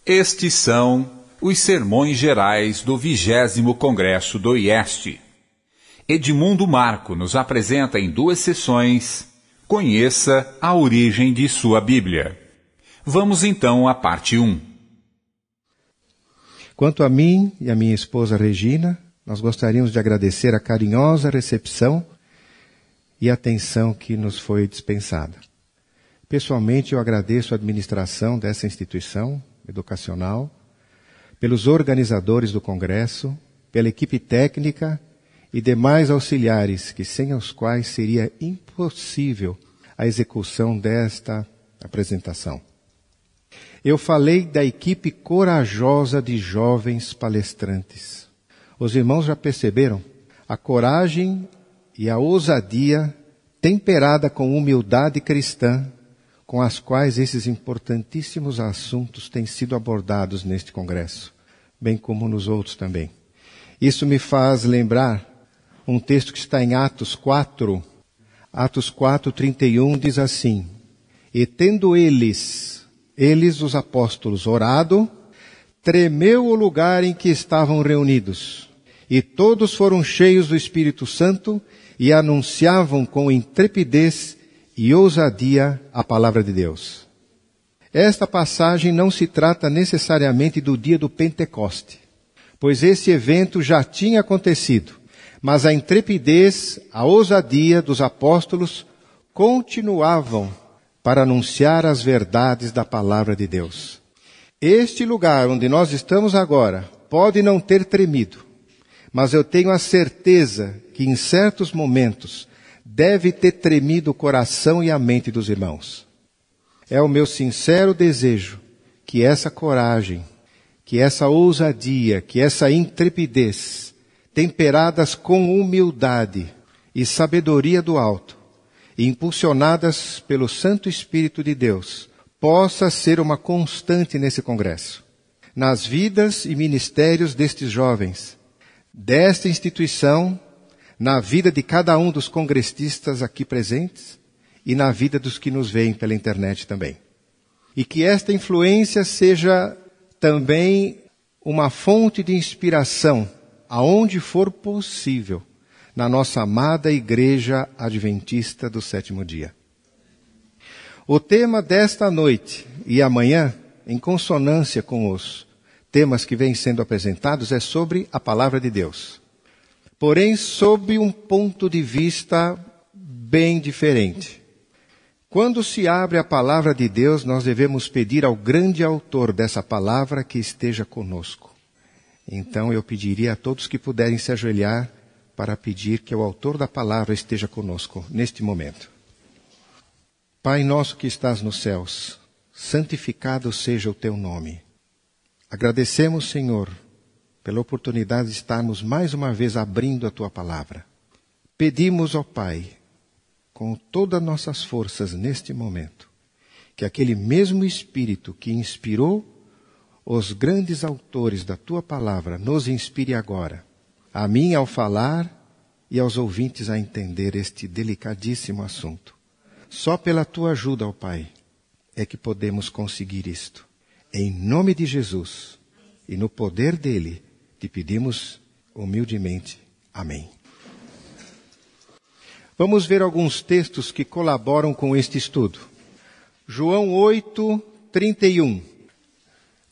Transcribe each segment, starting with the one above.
Estes são os sermões gerais do 20º Congresso do IEST. Edmundo Marco nos apresenta em 2 sessões. Conheça a origem de sua Bíblia. Vamos então à parte 1. Quanto a mim e a minha esposa Regina, nós gostaríamos de agradecer a carinhosa recepção e atenção que nos foi dispensada. Pessoalmente, eu agradeço a administração dessa instituição educacional, pelos organizadores do Congresso, pela equipe técnica e demais auxiliares, que sem os quais seria impossível a execução desta apresentação. Eu falei da equipe corajosa de jovens palestrantes. Os irmãos já perceberam a coragem e a ousadia temperada com humildade cristã com as quais esses importantíssimos assuntos têm sido abordados neste congresso, bem como nos outros também. Isso me faz lembrar um texto que está em Atos 4. Atos 4:31 diz assim: E tendo eles os apóstolos, orado, tremeu o lugar em que estavam reunidos, e todos foram cheios do Espírito Santo e anunciavam com intrepidez e ousadia a palavra de Deus. Esta passagem não se trata necessariamente do dia do Pentecoste, pois esse evento já tinha acontecido, mas a intrepidez, a ousadia dos apóstolos continuavam para anunciar as verdades da palavra de Deus. Este lugar onde nós estamos agora pode não ter tremido, mas eu tenho a certeza que em certos momentos deve ter tremido o coração e a mente dos irmãos. É o meu sincero desejo que essa coragem, que essa ousadia, que essa intrepidez, temperadas com humildade e sabedoria do alto, e impulsionadas pelo Santo Espírito de Deus, possa ser uma constante nesse congresso, nas vidas e ministérios destes jovens, desta instituição, na vida de cada um dos congressistas aqui presentes e na vida dos que nos veem pela internet também. E que esta influência seja também uma fonte de inspiração, aonde for possível, na nossa amada Igreja Adventista do Sétimo Dia. O tema desta noite e amanhã, em consonância com os temas que vêm sendo apresentados, é sobre a Palavra de Deus. Porém, sob um ponto de vista bem diferente. Quando se abre a palavra de Deus, nós devemos pedir ao grande autor dessa palavra que esteja conosco. Então, eu pediria a todos que puderem se ajoelhar para pedir que o autor da palavra esteja conosco neste momento. Pai nosso que estás nos céus, santificado seja o teu nome. Agradecemos, Senhor, pela oportunidade de estarmos mais uma vez abrindo a Tua palavra. Pedimos, ó Pai, com todas as nossas forças neste momento, que aquele mesmo Espírito que inspirou os grandes autores da Tua palavra nos inspire agora, a mim ao falar e aos ouvintes a entender este delicadíssimo assunto. Só pela Tua ajuda, ó Pai, é que podemos conseguir isto. Em nome de Jesus e no poder dEle, te pedimos humildemente. Amém. Vamos ver alguns textos que colaboram com este estudo. João 8:31.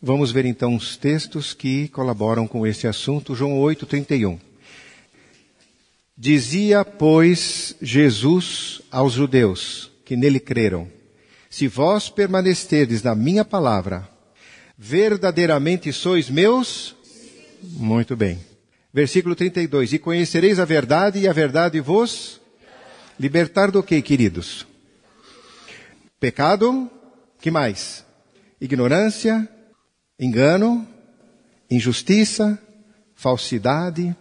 Vamos ver então os textos que colaboram com este assunto. João 8:31. Dizia, pois, Jesus aos judeus que nele creram: Se vós permanecerdes na minha palavra, verdadeiramente sois meus. Muito bem. Versículo 32. E conhecereis a verdade, e a verdade vos libertar do quê, queridos? Pecado. Que mais? Ignorância, engano, injustiça, falsidade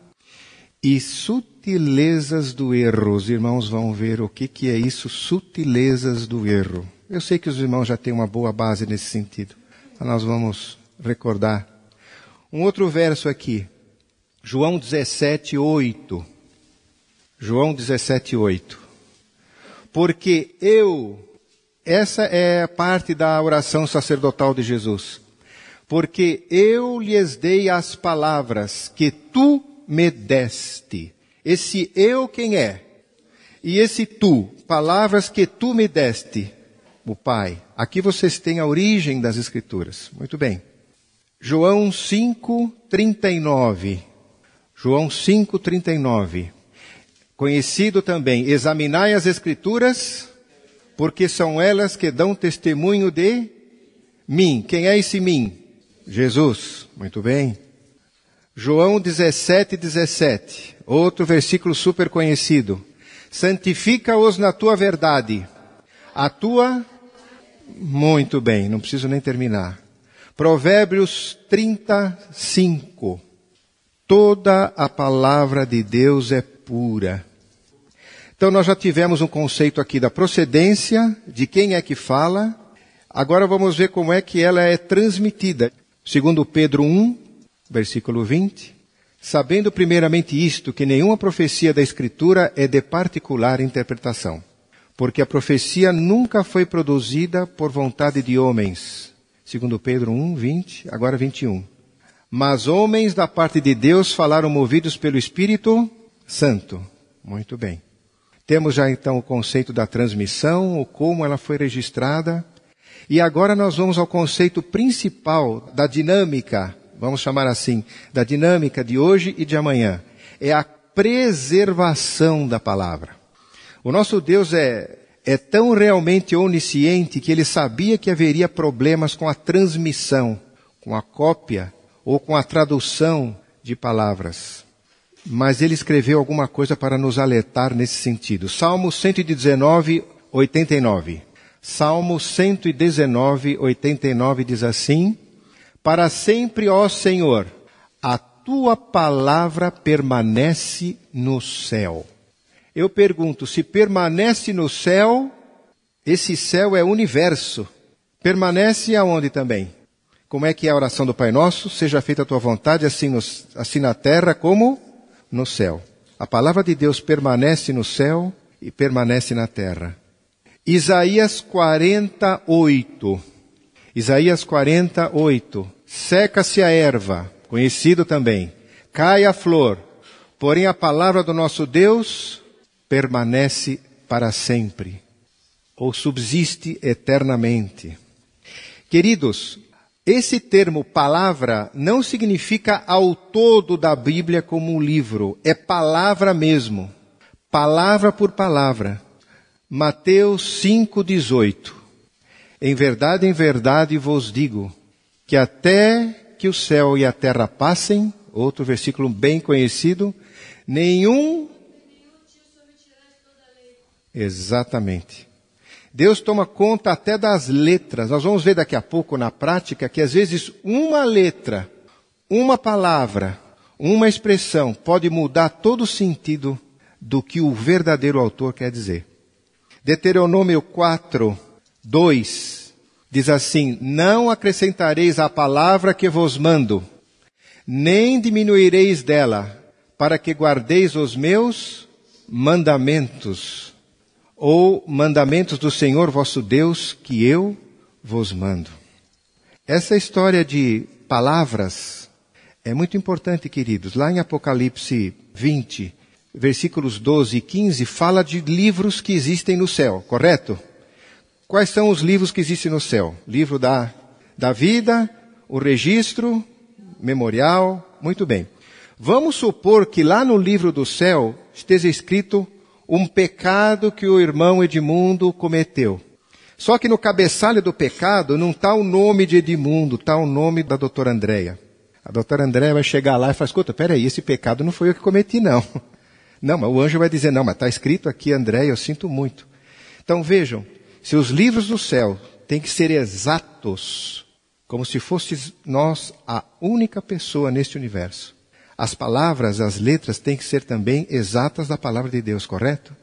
e sutilezas do erro. Os irmãos vão ver o que é isso, sutilezas do erro. Eu sei que os irmãos já têm uma boa base nesse sentido. Mas nós vamos recordar. Um outro verso aqui, João 17:8. João 17:8. Porque essa é a parte da oração sacerdotal de Jesus. Porque eu lhes dei as palavras que tu me deste. Esse eu quem é? E esse tu, palavras que tu me deste, o Pai. Aqui vocês têm a origem das Escrituras. Muito bem. João 5:39. João 5:39. Conhecido também, examinai as Escrituras, porque são elas que dão testemunho de mim. Quem é esse mim? Jesus. Muito bem. João 17:17. Outro versículo super conhecido. Santifica-os na tua verdade. A tua... Muito bem, não preciso nem terminar. Provérbios 35. Toda a palavra de Deus é pura. Então nós já tivemos um conceito aqui da procedência, de quem é que fala. Agora vamos ver como é que ela é transmitida. Segundo Pedro 1, versículo 20. Sabendo primeiramente isto, que nenhuma profecia da Escritura é de particular interpretação. Porque a profecia nunca foi produzida por vontade de homens. Segundo Pedro 1, 20, agora 21. Mas homens da parte de Deus falaram movidos pelo Espírito Santo. Muito bem. Temos já então o conceito da transmissão, ou como ela foi registrada. E agora nós vamos ao conceito principal da dinâmica, vamos chamar assim, da dinâmica de hoje e de amanhã. É a preservação da palavra. O nosso Deus é tão realmente onisciente que Ele sabia que haveria problemas com a transmissão, com a cópia ou com a tradução de palavras. Mas Ele escreveu alguma coisa para nos alertar nesse sentido. Salmo 119, 89. Salmo 119, 89 diz assim: Para sempre, ó Senhor, a tua palavra permanece no céu. Eu pergunto, se permanece no céu, esse céu é o universo. Permanece aonde também? Como é que é a oração do Pai Nosso? Seja feita a tua vontade, assim na terra como no céu. A palavra de Deus permanece no céu e permanece na terra. Isaías 48. Isaías 48. Seca-se a erva, conhecido também. Cai a flor. Porém a palavra do nosso Deus permanece para sempre, ou subsiste eternamente. Queridos, esse termo palavra não significa ao todo da Bíblia como um livro, é palavra mesmo, palavra por palavra. Mateus 5,18. Em verdade vos digo, que até que o céu e a terra passem, outro versículo bem conhecido, nenhum... Exatamente. Deus toma conta até das letras. Nós vamos ver daqui a pouco na prática que às vezes uma letra, uma palavra, uma expressão pode mudar todo o sentido do que o verdadeiro autor quer dizer. Deuteronômio 4, 2 diz assim: Não acrescentareis a palavra que vos mando, nem diminuireis dela, para que guardeis os meus mandamentos, ou mandamentos do Senhor vosso Deus, que eu vos mando. Essa história de palavras é muito importante, queridos. Lá em Apocalipse 20, versículos 12 e 15, fala de livros que existem no céu, correto? Quais são os livros que existem no céu? Livro da vida, o registro, memorial, muito bem. Vamos supor que lá no livro do céu esteja escrito um pecado que o irmão Edmundo cometeu. Só que no cabeçalho do pecado não está o nome de Edmundo, está o nome da doutora Andréia. A doutora Andréia vai chegar lá e falar: escuta, peraí, esse pecado não foi eu que cometi, não. Não, mas o anjo vai dizer: não, mas está escrito aqui, Andréia, eu sinto muito. Então vejam, se os livros do céu têm que ser exatos, como se fosse nós a única pessoa neste universo, as palavras, as letras têm que ser também exatas da palavra de Deus, correto?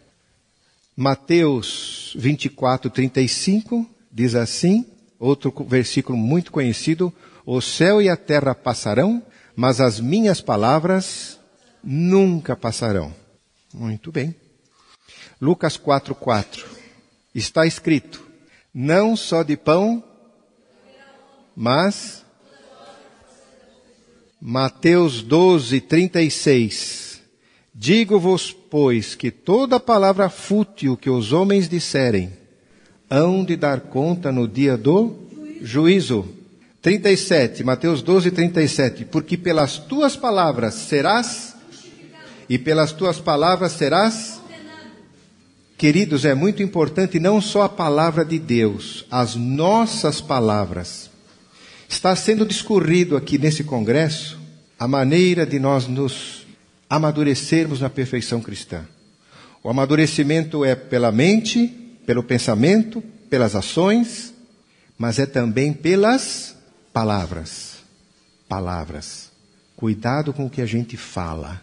Mateus 24, 35 diz assim, outro versículo muito conhecido: o céu e a terra passarão, mas as minhas palavras nunca passarão. Muito bem. Lucas 4, 4. Está escrito: não só de pão, mas Mateus 12, 36. Digo-vos, pois, que toda palavra fútil que os homens disserem, hão de dar conta no dia do juízo. 37, Mateus 12, 37. Porque pelas tuas palavras serás, e pelas tuas palavras serás. Queridos, é muito importante não só a palavra de Deus, as nossas palavras. Está sendo discorrido aqui nesse congresso a maneira de nós nos amadurecermos na perfeição cristã. O amadurecimento é pela mente, pelo pensamento, pelas ações, mas é também pelas palavras. Palavras. Cuidado com o que a gente fala.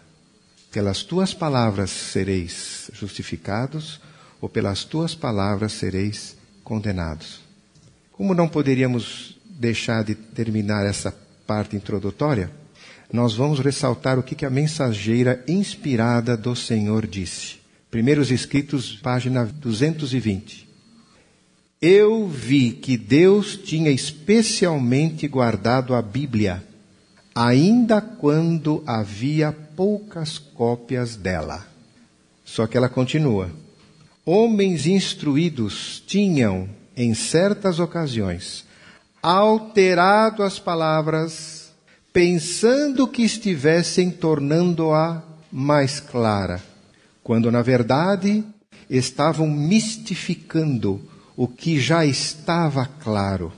Pelas tuas palavras sereis justificados, ou pelas tuas palavras sereis condenados. Como não poderíamos deixar de terminar essa parte introdutória, nós vamos ressaltar o que a mensageira inspirada do Senhor disse. Primeiros Escritos, página 220. Eu vi que Deus tinha especialmente guardado a Bíblia, ainda quando havia poucas cópias dela. Só que ela continua. Homens instruídos tinham, em certas ocasiões, alterado as palavras, pensando que estivessem tornando-a mais clara, quando, na verdade, estavam mistificando o que já estava claro,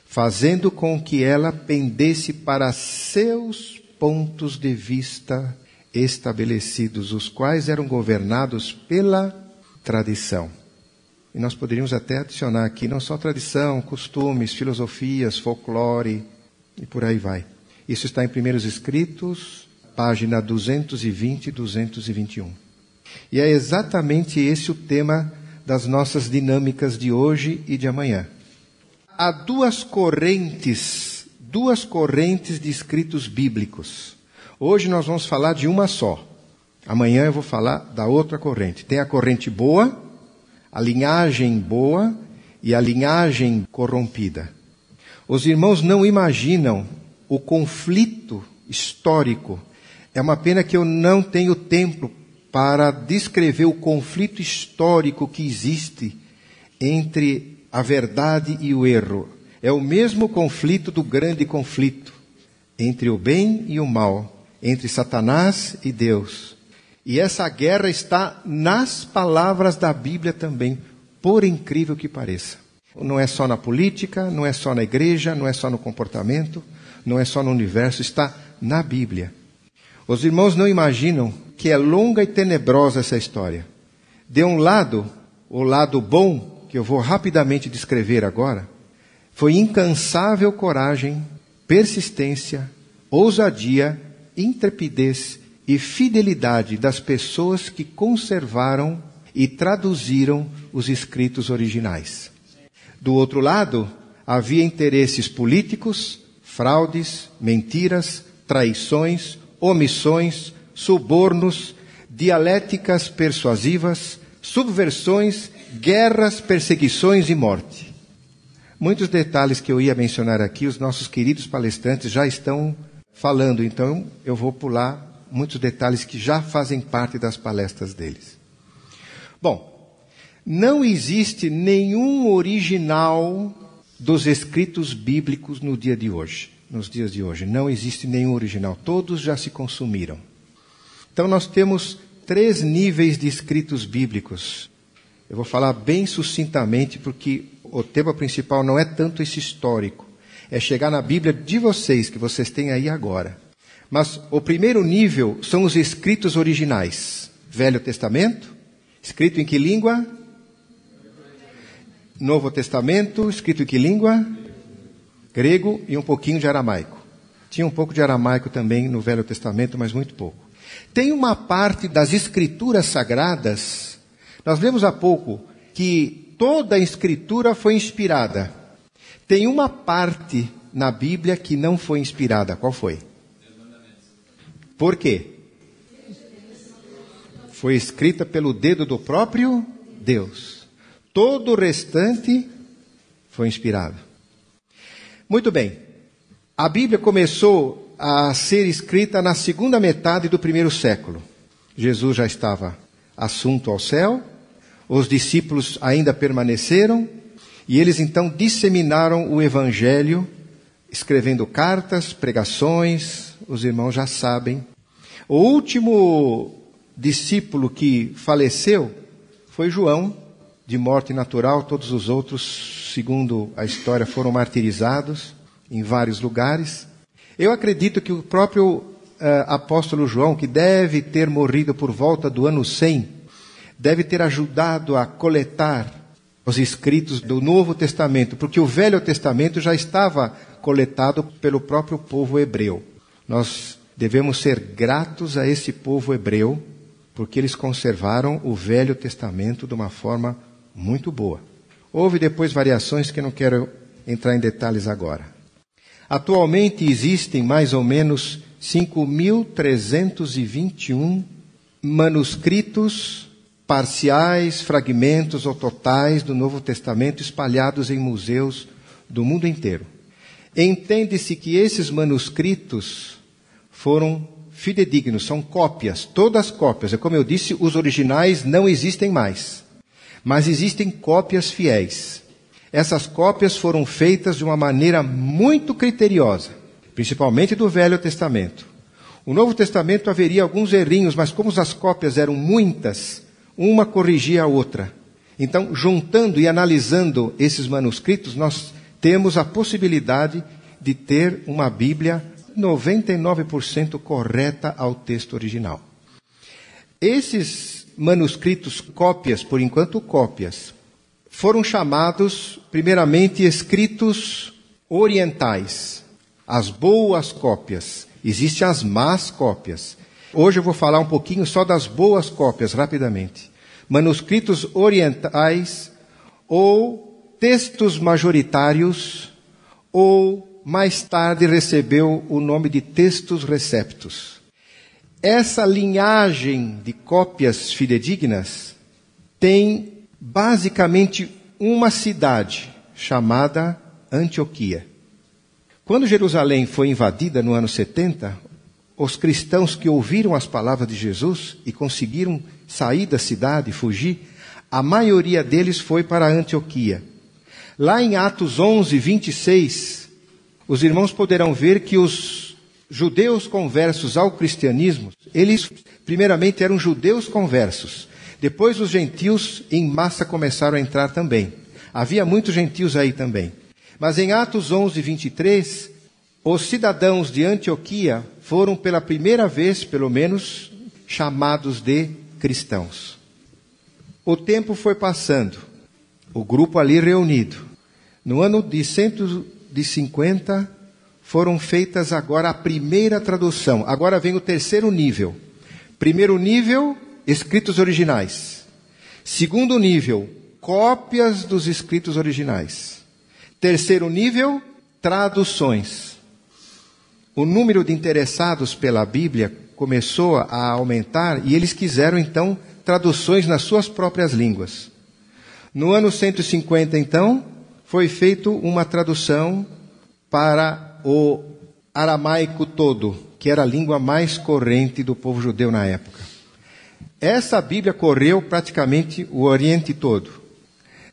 fazendo com que ela pendesse para seus pontos de vista estabelecidos, os quais eram governados pela tradição. E nós poderíamos até adicionar aqui não só tradição, costumes, filosofias, folclore e por aí vai. Isso está em Primeiros Escritos, página 220 e 221. E é exatamente esse o tema das nossas dinâmicas de hoje e de amanhã. Há duas correntes de escritos bíblicos. Hoje nós vamos falar de uma só. Amanhã eu vou falar da outra corrente. Tem a corrente boa, a linhagem boa e a linhagem corrompida. Os irmãos não imaginam o conflito histórico. É uma pena que eu não tenho tempo para descrever o conflito histórico que existe entre a verdade e o erro. É o mesmo conflito do grande conflito entre o bem e o mal, entre Satanás e Deus. E essa guerra está nas palavras da Bíblia também, por incrível que pareça. Não é só na política, não é só na igreja, não é só no comportamento, não é só no universo, está na Bíblia. Os irmãos não imaginam que é longa e tenebrosa essa história. De um lado, o lado bom, que eu vou rapidamente descrever agora, foi incansável coragem, persistência, ousadia, intrepidez e fidelidade das pessoas que conservaram e traduziram os escritos originais. Do outro lado, havia interesses políticos, fraudes, mentiras, traições, omissões, subornos, dialéticas persuasivas, subversões, guerras, perseguições e morte. Muitos detalhes que eu ia mencionar aqui, os nossos queridos palestrantes já estão falando, então eu vou pular muitos detalhes que já fazem parte das palestras deles. Bom, não existe nenhum original dos escritos bíblicos no dia de hoje, nos dias de hoje. Não existe nenhum original, todos já se consumiram. Então nós temos 3 níveis de escritos bíblicos. Eu vou falar bem sucintamente, porque o tema principal não é tanto esse histórico. É chegar na Bíblia de vocês, que vocês têm aí agora. Mas o primeiro nível são os escritos originais. Velho Testamento, escrito em que língua? Novo Testamento, escrito em que língua? Grego e um pouquinho de aramaico. Tinha um pouco de aramaico também no Velho Testamento, mas muito pouco. Tem uma parte das escrituras sagradas, nós lemos há pouco que toda a escritura foi inspirada. Tem uma parte na Bíblia que não foi inspirada. Qual foi? Por quê? Foi escrita pelo dedo do próprio Deus. Todo o restante foi inspirado. Muito bem. A Bíblia começou a ser escrita na segunda metade do primeiro século. Jesus já estava assunto ao céu, os discípulos ainda permaneceram, e eles então disseminaram o Evangelho, escrevendo cartas, pregações, os irmãos já sabem. O último discípulo que faleceu foi João, de morte natural. Todos os outros, segundo a história, foram martirizados em vários lugares. Eu acredito que o próprio apóstolo João, que deve ter morrido por volta do ano 100, deve ter ajudado a coletar os escritos do Novo Testamento, porque o Velho Testamento já estava coletado pelo próprio povo hebreu. Nós devemos ser gratos a esse povo hebreu, porque eles conservaram o Velho Testamento de uma forma muito boa. Houve depois variações que não quero entrar em detalhes agora. Atualmente existem mais ou menos 5.321 manuscritos parciais, fragmentos ou totais do Novo Testamento espalhados em museus do mundo inteiro. Entende-se que esses manuscritos foram fidedignos, são cópias, todas cópias. É como eu disse, os originais não existem mais, mas existem cópias fiéis. Essas cópias foram feitas de uma maneira muito criteriosa, principalmente do Velho Testamento. O Novo Testamento haveria alguns errinhos, mas como as cópias eram muitas, uma corrigia a outra. Então, juntando e analisando esses manuscritos, nós temos a possibilidade de ter uma Bíblia 99% correta ao texto original. Esses manuscritos, cópias, por enquanto cópias, foram chamados, primeiramente, escritos orientais. As boas cópias. Existem as más cópias. Hoje eu vou falar um pouquinho só das boas cópias, rapidamente. Manuscritos orientais ou textos majoritários, ou mais tarde recebeu o nome de textos receptos. Essa linhagem de cópias fidedignas tem basicamente uma cidade chamada Antioquia. Quando Jerusalém foi invadida no ano 70, os cristãos que ouviram as palavras de Jesus e conseguiram sair da cidade, fugir, a maioria deles foi para Antioquia. Lá em Atos 11, 26, os irmãos poderão ver que os judeus conversos ao cristianismo, eles primeiramente eram judeus conversos. Depois os gentios em massa começaram a entrar também. Havia muitos gentios aí também. Mas em Atos 11, 23, os cidadãos de Antioquia foram pela primeira vez, pelo menos, chamados de cristãos. O tempo foi passando, o grupo ali reunido. No ano de 150, foram feitas agora a primeira tradução. Agora vem o terceiro nível. Primeiro nível, escritos originais. Segundo nível, cópias dos escritos originais. Terceiro nível, traduções. O número de interessados pela Bíblia começou a aumentar e eles quiseram, então, traduções nas suas próprias línguas. No ano 150, então, foi feita uma tradução para o aramaico todo, que era a língua mais corrente do povo judeu na época. Essa Bíblia correu praticamente o Oriente todo.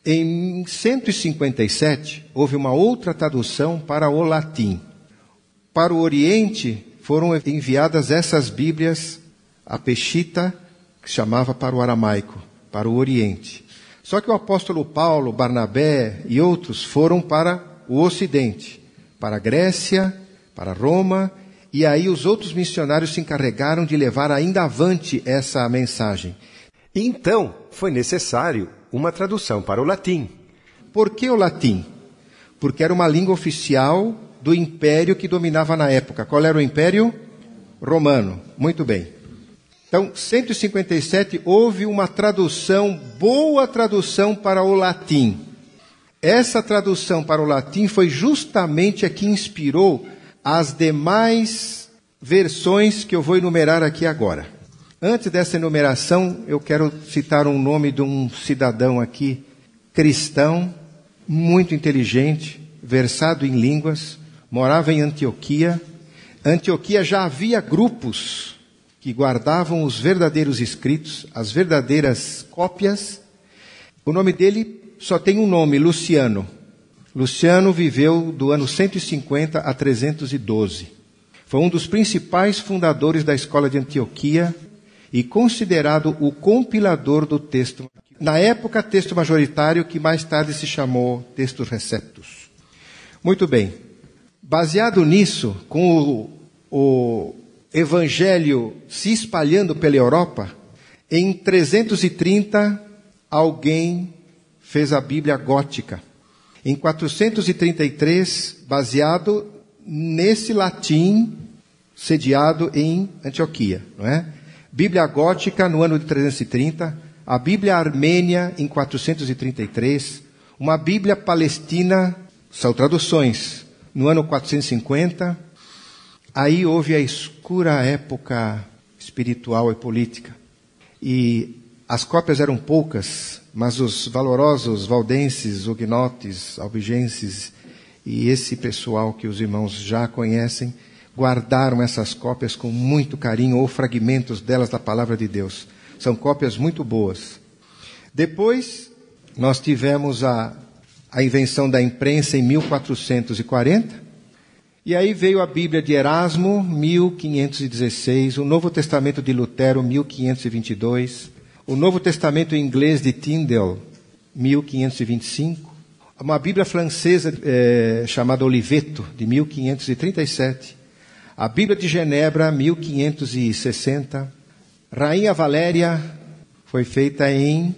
Em 157, houve uma outra tradução para o latim. Para o Oriente, foram enviadas essas Bíblias, a Peshitta, que chamava para o aramaico, para o Oriente. Só que o apóstolo Paulo, Barnabé e outros foram para o Ocidente, para a Grécia, para Roma, e aí os outros missionários se encarregaram de levar ainda avante essa mensagem. Então, foi necessário uma tradução para o latim. Por que o latim? Porque era uma língua oficial do império que dominava na época. Qual era o império? Romano. Muito bem. Então, 157, houve uma tradução, boa tradução para o latim. Essa tradução para o latim foi justamente a que inspirou as demais versões que eu vou enumerar aqui agora. Antes dessa enumeração, eu quero citar um nome de um cidadão aqui, cristão, muito inteligente, versado em línguas, morava em Antioquia, Antioquia já havia grupos que guardavam os verdadeiros escritos, as verdadeiras cópias. O nome dele só tem um nome, Luciano. Luciano viveu do ano 150 a 312. Foi um dos principais fundadores da escola de Antioquia e considerado o compilador do texto. Na época, texto majoritário, que mais tarde se chamou Textus Receptus. Muito bem. Baseado nisso, com o evangelho se espalhando pela Europa, em 330, alguém fez a Bíblia gótica. Em 433, baseado nesse latim sediado em Antioquia, não é? Bíblia gótica no ano de 330, a Bíblia armênia em 433, uma Bíblia palestina, são traduções, no ano 450. Aí houve a escura época espiritual e política. E as cópias eram poucas, mas os valorosos valdenses, hugnotes, albigenses e esse pessoal que os irmãos já conhecem, guardaram essas cópias com muito carinho, ou fragmentos delas da palavra de Deus. São cópias muito boas. Depois, nós tivemos a invenção da imprensa em 1440, e aí veio a Bíblia de Erasmo, 1516, o Novo Testamento de Lutero, 1522, o Novo Testamento em inglês de Tyndale, 1525, uma Bíblia francesa chamada Oliveto, de 1537, a Bíblia de Genebra, 1560, Rainha Valéria foi feita em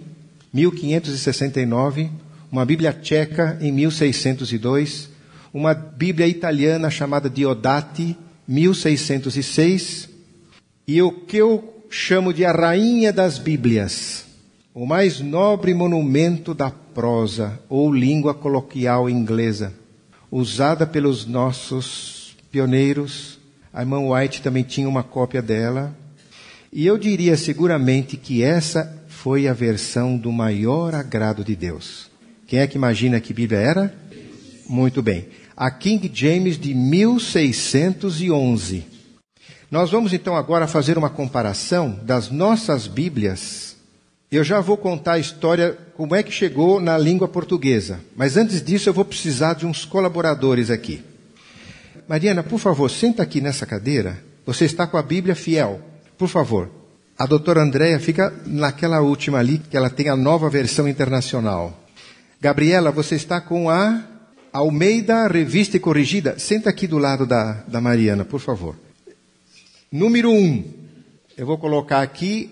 1569, uma Bíblia tcheca em 1602, uma Bíblia italiana chamada Diodati, 1606, e o que eu chamo de a Rainha das Bíblias, o mais nobre monumento da prosa, ou língua coloquial inglesa, usada pelos nossos pioneiros. A irmã White também tinha uma cópia dela. E eu diria seguramente que essa foi a versão do maior agrado de Deus. Quem é que imagina que Bíblia era? Muito bem. A King James de 1611. Nós vamos então agora fazer uma comparação das nossas Bíblias. Eu já vou contar a história, como é que chegou na língua portuguesa. Mas antes disso eu vou precisar de uns colaboradores aqui. Mariana, por favor, senta aqui nessa cadeira. Você está com a Bíblia fiel. Por favor. A doutora Andréia fica naquela última ali, que ela tem a nova versão internacional. Gabriela, você está com a Almeida Revista e Corrigida. Senta aqui do lado da Mariana, por favor. Número 1. Eu vou colocar aqui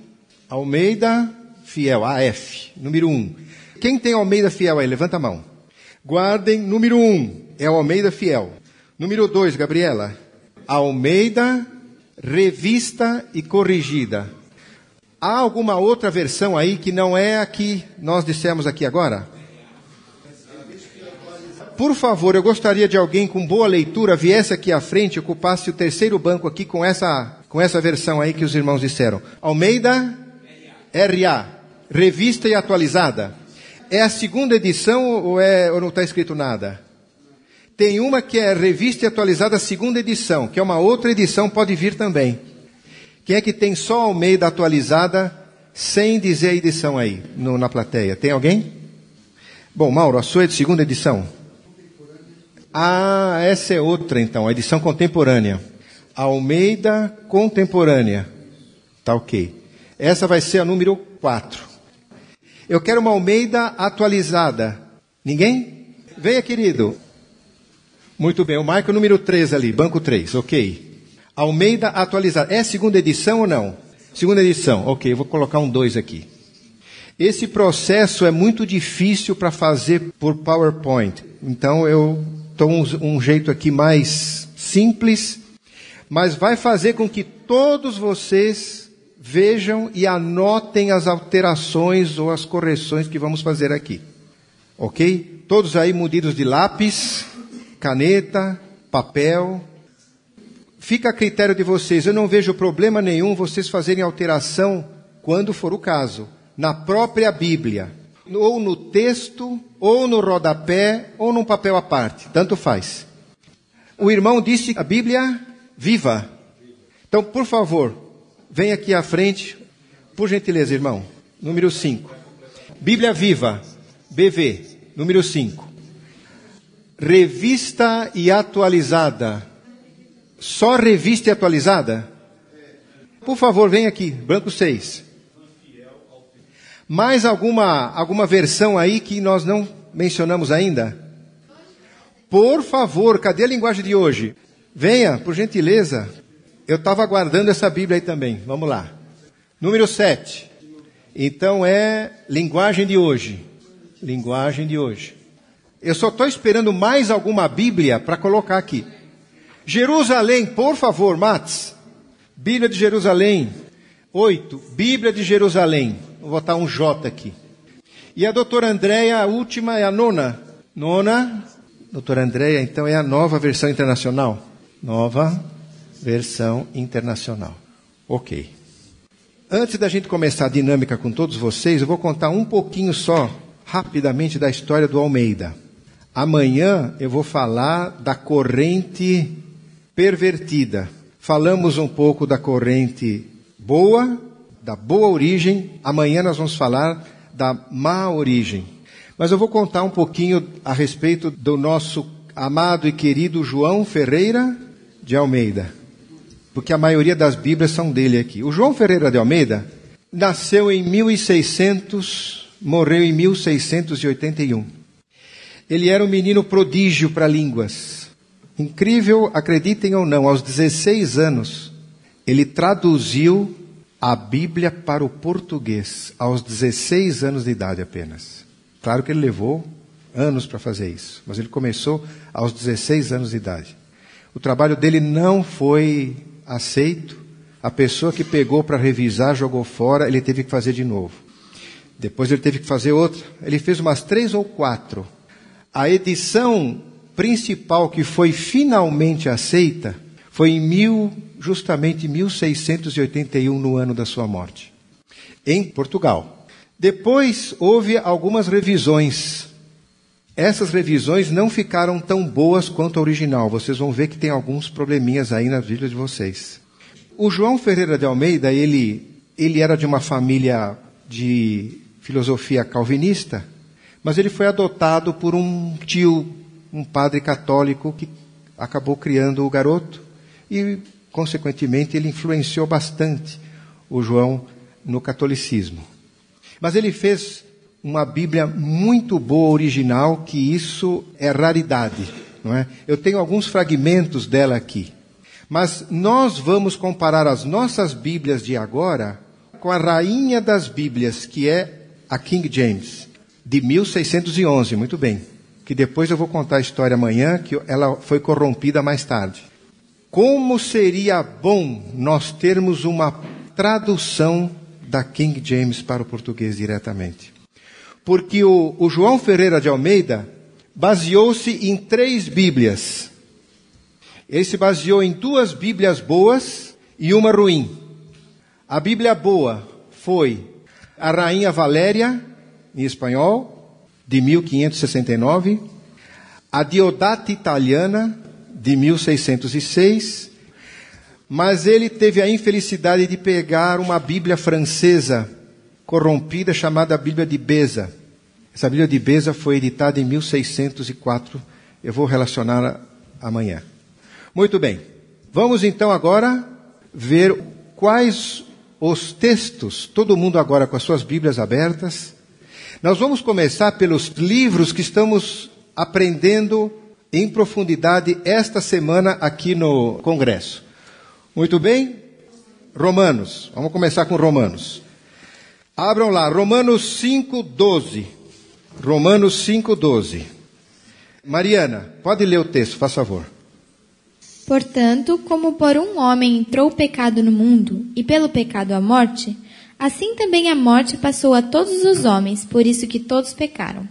Almeida Fiel, AF. Número 1. Quem tem Almeida Fiel aí? Levanta a mão. Guardem. Número 1 é o Almeida Fiel. Número 2, Gabriela. Almeida Revista e Corrigida. Há alguma outra versão aí que não é a que nós dissemos aqui agora? Por favor, eu gostaria de alguém com boa leitura viesse aqui à frente e ocupasse o terceiro banco aqui com essa versão aí que os irmãos disseram. Almeida RA, Revista e Atualizada. É a segunda edição ou não está escrito nada? Tem uma que é Revista e Atualizada, segunda edição, que é uma outra edição, pode vir também. Quem é que tem só Almeida Atualizada, sem dizer a edição aí, na plateia? Tem alguém? Bom, Mauro, a sua é de segunda edição? Ah, essa é outra então, a edição contemporânea. Almeida Contemporânea. Tá ok. Essa vai ser a número 4. Eu quero uma Almeida Atualizada. Ninguém? Venha, querido. Muito bem, o Marco número 3 ali, banco 3, ok. Almeida Atualizada. É segunda edição ou não? Segunda edição, ok, eu vou colocar um 2 aqui. Esse processo é muito difícil para fazer por PowerPoint. Então eu estou um jeito aqui mais simples, mas vai fazer com que todos vocês vejam e anotem as alterações ou as correções que vamos fazer aqui. Ok? Todos aí munidos de lápis, caneta, papel. Fica a critério de vocês. Eu não vejo problema nenhum vocês fazerem alteração, quando for o caso, na própria Bíblia, ou no texto, ou no rodapé, ou num papel à parte. Tanto faz. O irmão disse que a Bíblia Viva. Então, por favor, vem aqui à frente, por gentileza, irmão. Número 5. Bíblia Viva, BV, número 5. Revista e atualizada. Só revista e atualizada? Por favor, vem aqui, branco 6. Mais alguma versão aí que nós não mencionamos ainda? Por favor, cadê a linguagem de hoje? Venha, por gentileza. Eu estava aguardando essa Bíblia aí também. Vamos lá. Número 7. Então é linguagem de hoje. Linguagem de hoje. Eu só estou esperando mais alguma Bíblia para colocar aqui. Jerusalém, por favor, Matos. Bíblia de Jerusalém. 8. Bíblia de Jerusalém. Vou botar um J aqui. E a doutora Andréia, a última é a 9. 9. Doutora Andréia, então é a nova versão internacional. Nova versão internacional. Ok. Antes da gente começar a dinâmica com todos vocês, eu vou contar um pouquinho só, rapidamente, da história do Almeida. Amanhã eu vou falar da corrente pervertida. Falamos um pouco da corrente boa, da boa origem. Amanhã nós vamos falar da má origem. Mas eu vou contar um pouquinho a respeito do nosso amado e querido João Ferreira de Almeida. Porque a maioria das Bíblias são dele aqui. O João Ferreira de Almeida nasceu em 1600, morreu em 1681. Ele era um menino prodígio para línguas. Incrível, acreditem ou não, aos 16 anos, ele traduziu a Bíblia para o português, aos 16 anos de idade apenas. Claro que ele levou anos para fazer isso, mas ele começou aos 16 anos de idade. O trabalho dele não foi aceito. A pessoa que pegou para revisar, jogou fora, ele teve que fazer de novo. Depois ele teve que fazer outra. Ele fez umas 3 ou 4. A edição principal que foi finalmente aceita foi justamente 1681, no ano da sua morte, em Portugal. Depois houve algumas revisões. Essas revisões não ficaram tão boas quanto a original. Vocês vão ver que tem alguns probleminhas aí na Bíblia de vocês. O João Ferreira de Almeida, ele era de uma família de filosofia calvinista, mas ele foi adotado por um tio, um padre católico, que acabou criando o garoto e, consequentemente, ele influenciou bastante o João no catolicismo. Mas ele fez uma Bíblia muito boa, original, que isso é raridade, não é? Eu tenho alguns fragmentos dela aqui. Mas nós vamos comparar as nossas Bíblias de agora com a rainha das Bíblias, que é a King James, de 1611, muito bem. Que depois eu vou contar a história amanhã, que ela foi corrompida mais tarde. Como seria bom nós termos uma tradução da King James para o português diretamente. Porque o João Ferreira de Almeida baseou-se em 3 Bíblias. Ele se baseou em 2 Bíblias boas e uma ruim. A Bíblia boa foi a Rainha Valéria, em espanhol, de 1569, a Diodati Italiana, de 1606, mas ele teve a infelicidade de pegar uma Bíblia francesa corrompida, chamada Bíblia de Beza. Essa Bíblia de Beza foi editada em 1604. Eu vou relacionar amanhã. Muito bem. Vamos então agora ver quais os textos, todo mundo agora com as suas Bíblias abertas. Nós vamos começar pelos livros que estamos aprendendo em profundidade esta semana aqui no Congresso. Muito bem? Romanos. Vamos começar com Romanos. Abram lá, Romanos 5:12. Romanos 5:12. Mariana, pode ler o texto, faz favor. Portanto, como por um homem entrou o pecado no mundo, e pelo pecado a morte, assim também a morte passou a todos os homens, por isso que todos pecaram.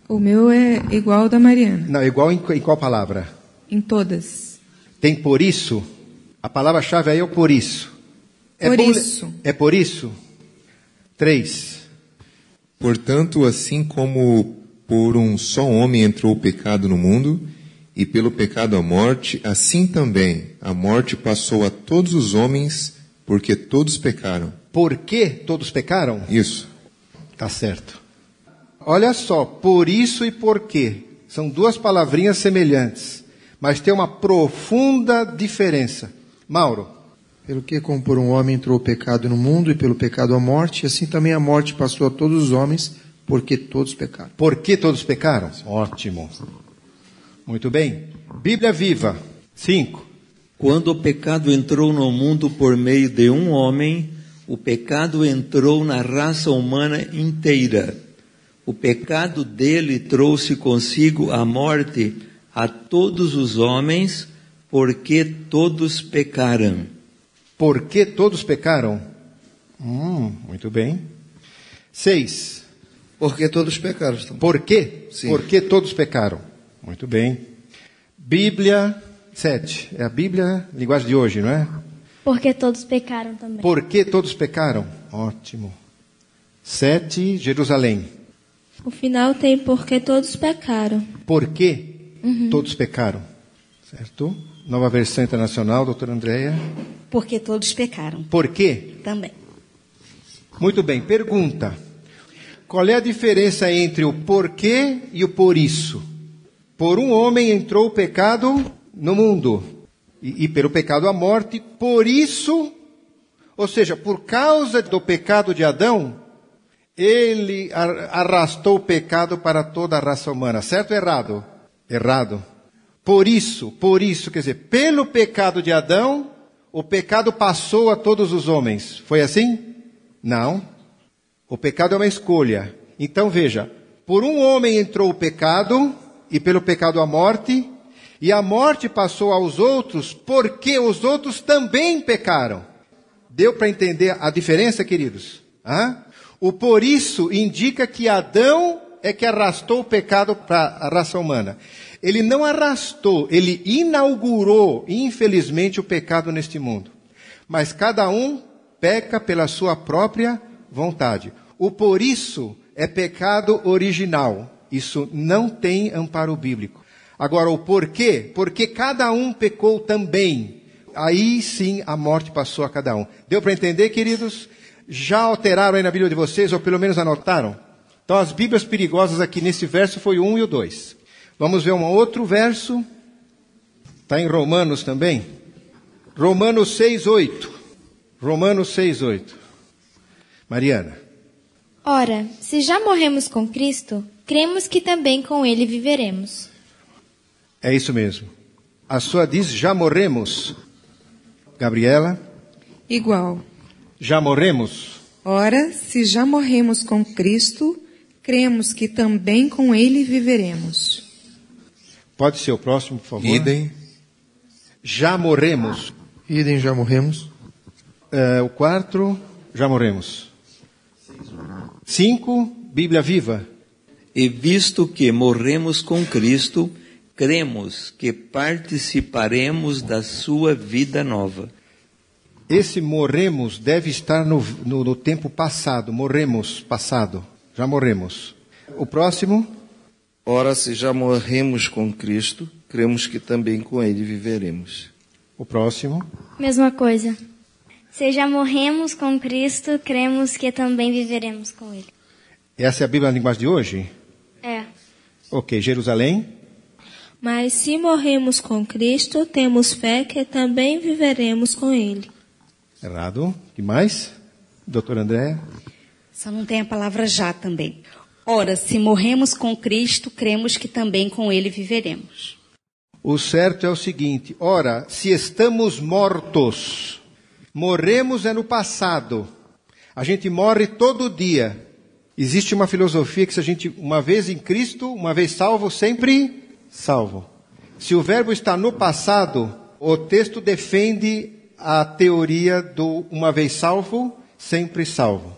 O meu é igual ao da Mariana. Não, igual em qual palavra? Em todas. Tem por isso? A palavra-chave aí é o por isso. Por isso. É por isso? 3. Portanto, assim como por um só homem entrou o pecado no mundo, e pelo pecado a morte, assim também a morte passou a todos os homens, porque todos pecaram. Por que todos pecaram? Isso. Tá certo. Olha só, por isso e por quê. São duas palavrinhas semelhantes, mas tem uma profunda diferença. Mauro. Pelo que, como por um homem entrou o pecado no mundo, e pelo pecado a morte, assim também a morte passou a todos os homens, porque todos pecaram. Por que todos pecaram? Ótimo. Muito bem. Bíblia Viva, 5. Quando o pecado entrou no mundo por meio de um homem, o pecado entrou na raça humana inteira. O pecado dele trouxe consigo a morte a todos os homens, porque todos pecaram. Por que todos pecaram? Muito bem. 6. Porque todos pecaram. Por quê? Sim. Por que todos pecaram? Muito bem. Bíblia 7. É a Bíblia, linguagem de hoje, não é? Porque todos pecaram também. Por que todos pecaram? Ótimo. 7, Jerusalém. O final tem porque todos pecaram. Por que todos pecaram? Certo? Nova versão internacional, doutora Andréia. Porque todos pecaram. Por quê? Também. Muito bem, pergunta. Qual é a diferença entre o porquê e o por isso? Por um homem entrou o pecado no mundo, e pelo pecado a morte, por isso, ou seja, por causa do pecado de Adão, ele arrastou o pecado para toda a raça humana. Certo ou errado? Errado. Por isso, quer dizer, pelo pecado de Adão, o pecado passou a todos os homens. Foi assim? Não. O pecado é uma escolha. Então veja, por um homem entrou o pecado, e pelo pecado a morte, e a morte passou aos outros, porque os outros também pecaram. Deu para entender a diferença, queridos? O por isso indica que Adão é que arrastou o pecado para a raça humana. Ele não arrastou, ele inaugurou, infelizmente, o pecado neste mundo. Mas cada um peca pela sua própria vontade. O por isso é pecado original. Isso não tem amparo bíblico. Agora, o porquê? Porque cada um pecou também. Aí sim a morte passou a cada um. Deu para entender, queridos? Já alteraram aí na Bíblia de vocês, ou pelo menos anotaram? Então as Bíblias perigosas aqui nesse verso foi o 1 e o 2. Vamos ver um outro verso. Está em Romanos também. Romanos 6:8. Romanos 6:8. Mariana. Ora, se já morremos com Cristo, cremos que também com Ele viveremos. É isso mesmo. A sua diz, já morremos. Gabriela? Igual. Já morremos? Ora, se já morremos com Cristo, cremos que também com Ele viveremos. Pode ser o próximo, por favor. Idem. Já morremos. Idem, já morremos. O 4, já morremos. 5, Bíblia Viva. E visto que morremos com Cristo, cremos que participaremos da sua vida nova. Esse morremos deve estar no tempo passado. Morremos, passado. Já morremos. O próximo. Ora, se já morremos com Cristo, cremos que também com Ele viveremos. O próximo. Mesma coisa. Se já morremos com Cristo, cremos que também viveremos com Ele. Essa é a Bíblia na linguagem de hoje? É. Ok, Jerusalém. Mas se morremos com Cristo, temos fé que também viveremos com Ele. Errado. O que mais? Doutora Andréa. Só não tem a palavra já também. Ora, se morremos com Cristo, cremos que também com Ele viveremos. O certo é o seguinte. Ora, se estamos mortos, morremos é no passado. A gente morre todo dia. Existe uma filosofia que se a gente, uma vez em Cristo, uma vez salvo, sempre salvo. Se o verbo está no passado, o texto defende a teoria do uma vez salvo, sempre salvo.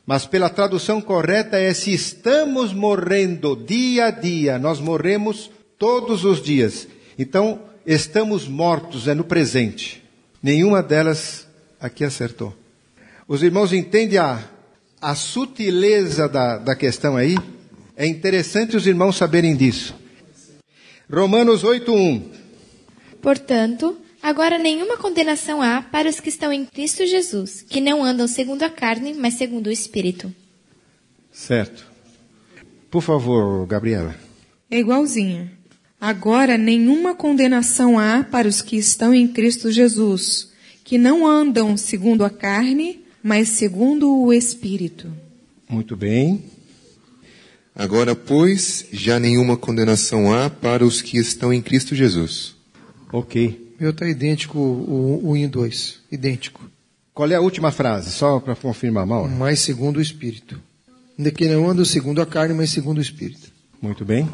Mas pela tradução correta é se estamos morrendo dia a dia, nós morremos todos os dias. Então, estamos mortos, é no presente. Nenhuma delas aqui acertou. Os irmãos entendem a sutileza da questão aí? É interessante os irmãos saberem disso. Romanos 8:1. Portanto, agora nenhuma condenação há para os que estão em Cristo Jesus, que não andam segundo a carne, mas segundo o Espírito. Certo. Por favor, Gabriela. É igualzinha. Agora nenhuma condenação há para os que estão em Cristo Jesus, que não andam segundo a carne, mas segundo o Espírito. Muito bem. Agora, pois, já nenhuma condenação há para os que estão em Cristo Jesus. Ok. Meu está idêntico o 1 e 2. Idêntico. Qual é a última frase? Só para confirmar, Mauro. Mas segundo o Espírito. De que não andam segundo a carne, mas segundo o Espírito. Muito bem.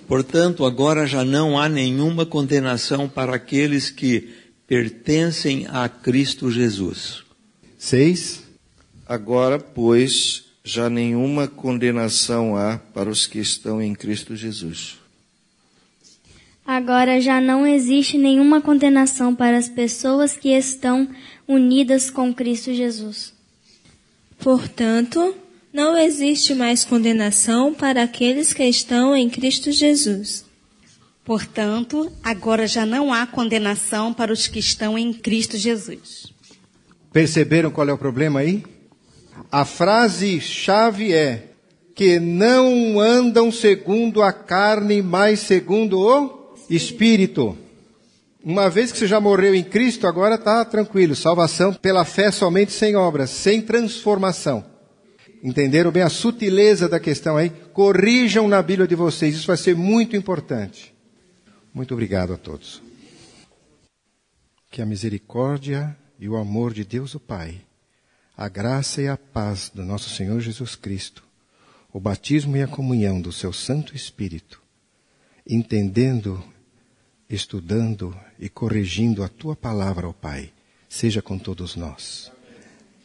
Portanto, agora já não há nenhuma condenação para aqueles que pertencem a Cristo Jesus. 6. Agora, pois, já nenhuma condenação há para os que estão em Cristo Jesus. Agora já não existe nenhuma condenação para as pessoas que estão unidas com Cristo Jesus. Portanto, não existe mais condenação para aqueles que estão em Cristo Jesus. Portanto, agora já não há condenação para os que estão em Cristo Jesus. Perceberam qual é o problema aí? A frase-chave é que não andam segundo a carne, mas segundo o Espírito. Uma vez que você já morreu em Cristo, agora está tranquilo. Salvação pela fé somente, sem obras, sem transformação. Entenderam bem a sutileza da questão aí? Corrijam na Bíblia de vocês, isso vai ser muito importante. Muito obrigado a todos. Que a misericórdia e o amor de Deus o Pai, a graça e a paz do nosso Senhor Jesus Cristo, o batismo e a comunhão do seu Santo Espírito, entendendo, estudando e corrigindo a tua palavra, ó Pai, seja com todos nós.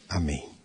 Amém.